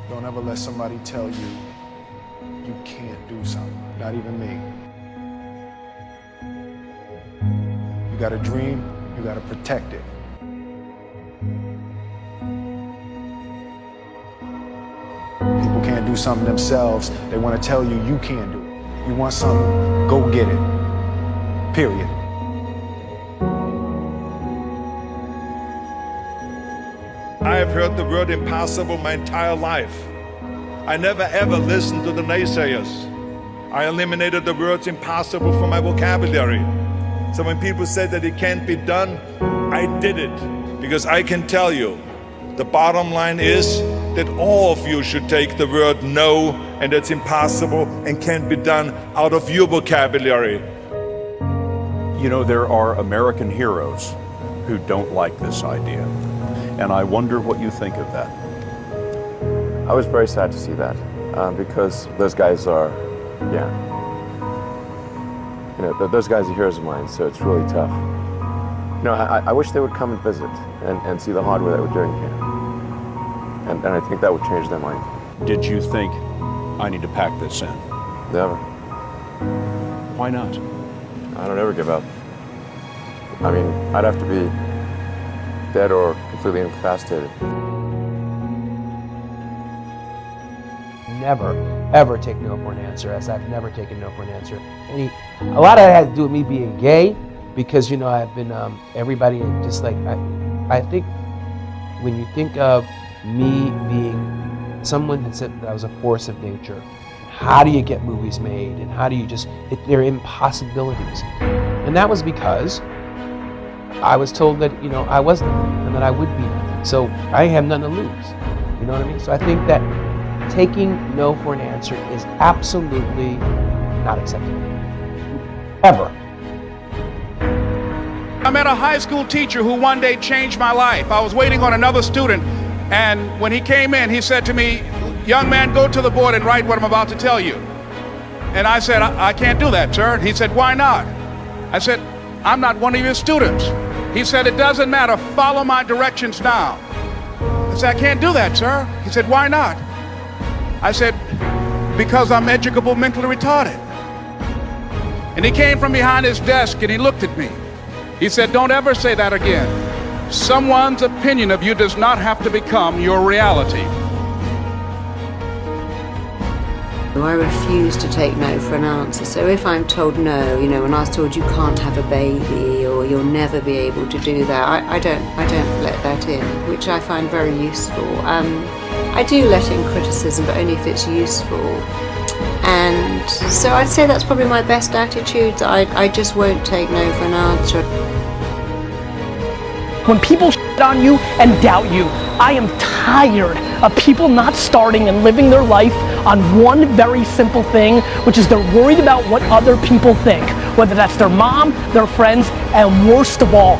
Don't ever let somebody tell you you can't do something, not even me. You got a dream, you got to protect it. People can't do something themselves. They want to tell you you can't do it. You want something, go get it. Period. I have heard the word impossible my entire life. I never ever listened to the naysayers. I eliminated the words impossible from my vocabulary. So when people say that it can't be done, I did it. Because I can tell you, the bottom line is that all of you should take the word no, and that's impossible and can't be done, out of your vocabulary. You know, there are American heroes who don't like this idea. And I wonder what you think of that. I was very sad to see that because those guys are, those guys are heroes of mine, so it's really tough. You know, I wish they would come and visit and see the hardware that we're doing here. And I think that would change their mind. Did you think, I need to pack this in? Never. Why not? I don't ever give up. I mean, I'd have to be dead or completely incapacitated. Never, ever take no for an answer, as I've never taken no for an answer. A lot of it had to do with me being gay, because, you know, I've been, everybody just like, I think when you think of me being someone that said that I was a force of nature, how do you get movies made, and how do you just, they're impossibilities. And that was because I was told that, you know, I was nothing and that I would be nothing. So I have nothing to lose. You know what I mean? So I think that taking no for an answer is absolutely not acceptable. Ever. I met a high school teacher who one day changed my life. I was waiting on another student, and when he came in, he said to me, "Young man, go to the board and write what I'm about to tell you." And I said, I can't do that, sir. He said, "Why not?" I said, "I'm not one of your students." He said, "It doesn't matter, follow my directions now." I said, "I can't do that, sir." He said, "Why not?" I said, "Because I'm educable mentally retarded." And he came from behind his desk and he looked at me. He said, "Don't ever say that again. Someone's opinion of you does not have to become your reality." I refuse to take no for an answer. So if I'm told no, you know, when I was told you can't have a baby or you'll never be able to do that, I don't let that in, which I find very useful. I do let in criticism, but only if it's useful. And so I'd say that's probably my best attitude. I just won't take no for an answer. When people shit on you and doubt you, I am tired of people not starting and living their life on one very simple thing, which is they're worried about what other people think, whether that's their mom, their friends, and worst of all,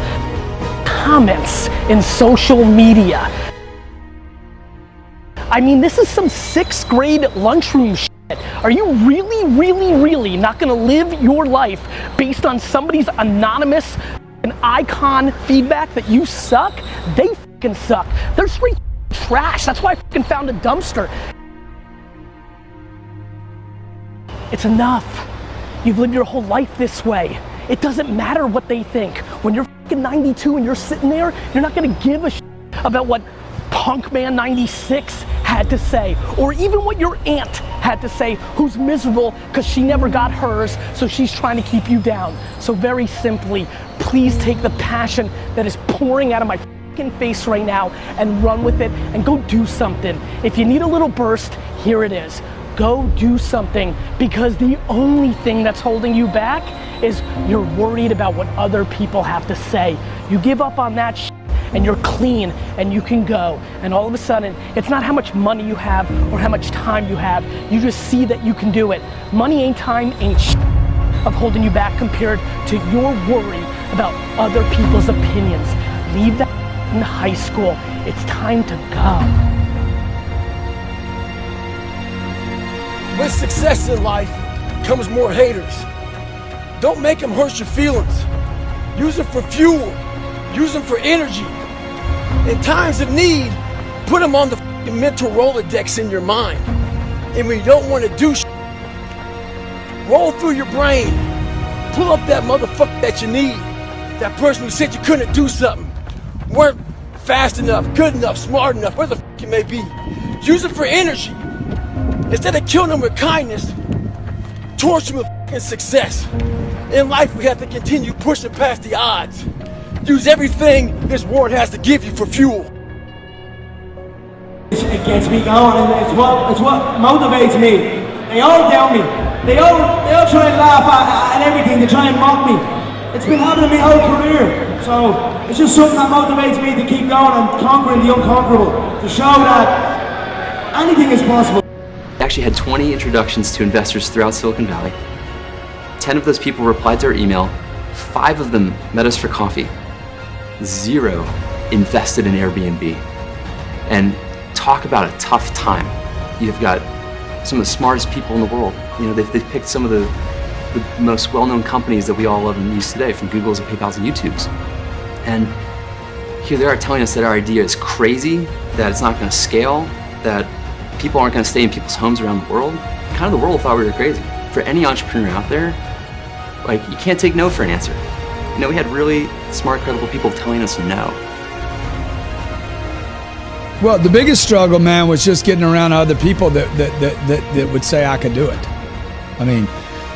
comments in social media. I mean, this is some 6th grade lunchroom shit. Are you really not gonna live your life based on somebody's anonymous and icon feedback that you suck? They fucking suck. They're straight trash. That's why I fucking found a dumpster. It's enough. You've lived your whole life this way. It doesn't matter what they think. When you're fucking 92 and you're sitting there, you're not gonna give a shit about what Punkman 96 had to say, or even what your aunt had to say, who's miserable because she never got hers, so she's trying to keep you down. So very simply, please take the passion that is pouring out of my fucking face right now and run with it and go do something. If you need a little burst, here it is. Go do something, because the only thing that's holding you back is you're worried about what other people have to say. You give up on that shit and you're clean and you can go. And all of a sudden, it's not how much money you have or how much time you have. You just see that you can do it. Money ain't time, ain't shit of holding you back compared to your worry about other people's opinions. Leave that in high school. It's time to go. With success in life comes more haters. Don't make them hurt your feelings. Use them for fuel. Use them for energy. In times of need, put them on the mental Rolodex in your mind. And when you don't want to do shit, roll through your brain. Pull up that motherfucker that you need. That person who said you couldn't do something. Weren't fast enough, good enough, smart enough, where the fuck it may be. Use it for energy. Instead of killing them with kindness, torture them with fucking success. In life, we have to continue pushing past the odds. Use everything this world has to give you for fuel. It gets me going, and it's what motivates me. They all doubt me. They all try and laugh at everything. They try and mock me. It's been happening my whole career. So it's just something that motivates me to keep going and conquering the unconquerable. To show that anything is possible. I actually had 20 introductions to investors throughout Silicon Valley. 10 of those people replied to our email. 5 of them met us for coffee. 0 invested in Airbnb. And talk about a tough time. You've got some of the smartest people in the world. You know, they've picked some of the most well-known companies that we all love and use today, from Googles and PayPals and YouTubes. And here they are telling us that our idea is crazy, that it's not going to scale, that people aren't going to stay in people's homes around the world. Kind of the world thought we were crazy. For any entrepreneur out there, like, you can't take no for an answer. You know, we had really smart, credible people telling us no. Well, the biggest struggle, man, was just getting around other people that would say I could do it. I mean,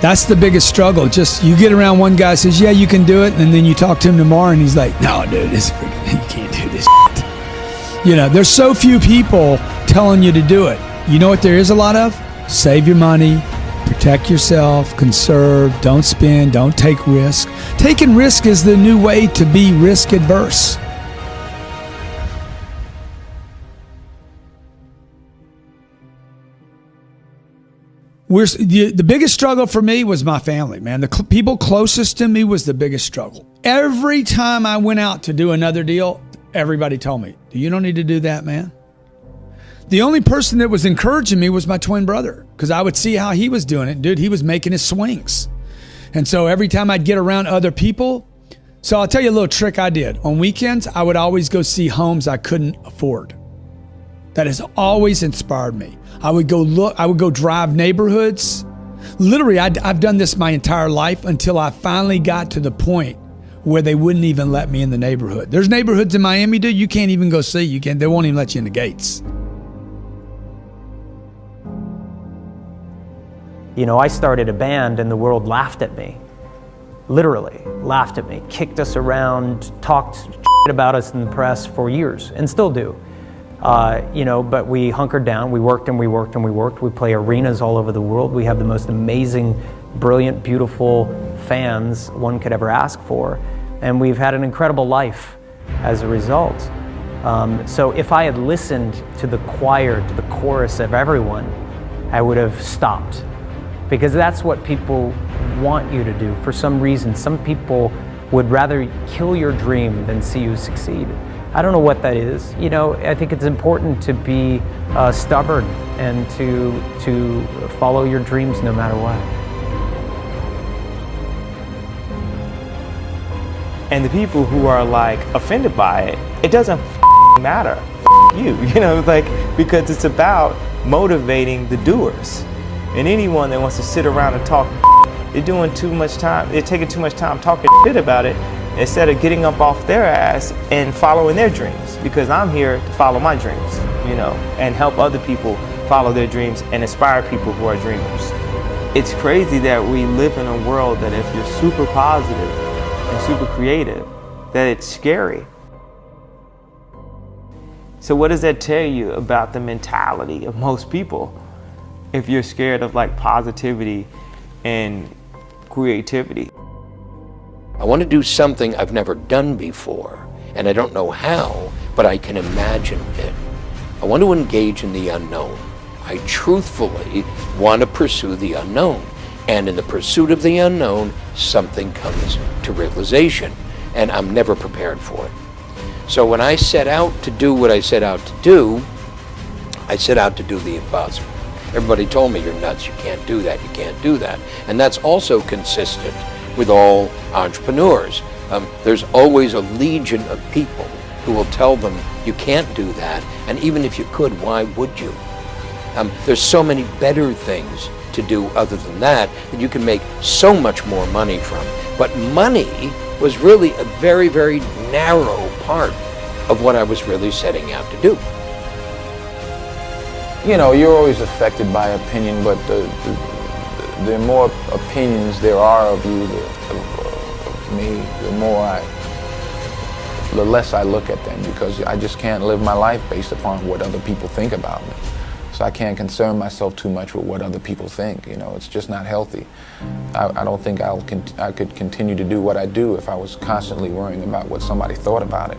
that's the biggest struggle. Just you get around one guy says, yeah, you can do it, and then you talk to him tomorrow and he's like, no, dude, this freaking, you can't do this shit. You know, there's so few people telling you to do it. You know what there is a lot of? Save your money, protect yourself, conserve, don't spend, don't take risk. Taking risk is the new way to be risk adverse. The biggest struggle for me was my family, man. The people closest to me was the biggest struggle. Every time I went out to do another deal, everybody told me, you don't need to do that, man. The only person that was encouraging me was my twin brother, because I would see how he was doing it. Dude, he was making his swings. And so every time I'd get around other people, so I'll tell you a little trick I did. On weekends, I would always go see homes I couldn't afford. That has always inspired me. I would go drive neighborhoods. Literally, I've done this my entire life until I finally got to the point where they wouldn't even let me in the neighborhood. There's neighborhoods in Miami, dude, you can't even go see. They won't even let you in the gates. You know, I started a band and the world laughed at me. Literally laughed at me, kicked us around, talked shit about us in the press for years, and still do. You know, but we hunkered down, we worked and we worked and we worked. We play arenas all over the world. We have the most amazing, brilliant, beautiful fans one could ever ask for. And we've had an incredible life as a result. So if I had listened to the choir, to the chorus of everyone, I would have stopped. Because that's what people want you to do. For some reason, some people would rather kill your dream than see you succeed. I don't know what that is. You know, I think it's important to be stubborn and to follow your dreams no matter what. And the people who are like offended by it, it doesn't matter. You know, like, because it's about motivating the doers. And anyone that wants to sit around and talk, they're doing too much time, they're taking too much time talking shit about it, instead of getting up off their ass and following their dreams. Because I'm here to follow my dreams, you know, and help other people follow their dreams and inspire people who are dreamers. It's crazy that we live in a world that if you're super positive and super creative, that it's scary. So what does that tell you about the mentality of most people? If you're scared of like positivity and creativity. I want to do something I've never done before, and I don't know how, but I can imagine it. I want to engage in the unknown. I truthfully want to pursue the unknown. And in the pursuit of the unknown, something comes to realization, and I'm never prepared for it. So when I set out to do what I set out to do, I set out to do the impossible. Everybody told me, you're nuts, you can't do that, you can't do that. And that's also consistent with all entrepreneurs. There's always a legion of people who will tell them you can't do that, and even if you could, why would you? There's so many better things to do other than that you can make so much more money from. But money was really a very, very narrow part of what I was really setting out to do. You know, you're always affected by opinion, but the more opinions there are of you, of me, the less I look at them, because I just can't live my life based upon what other people think about me. So I can't concern myself too much with what other people think. You know, it's just not healthy. I don't think I could continue to do what I do if I was constantly worrying about what somebody thought about it.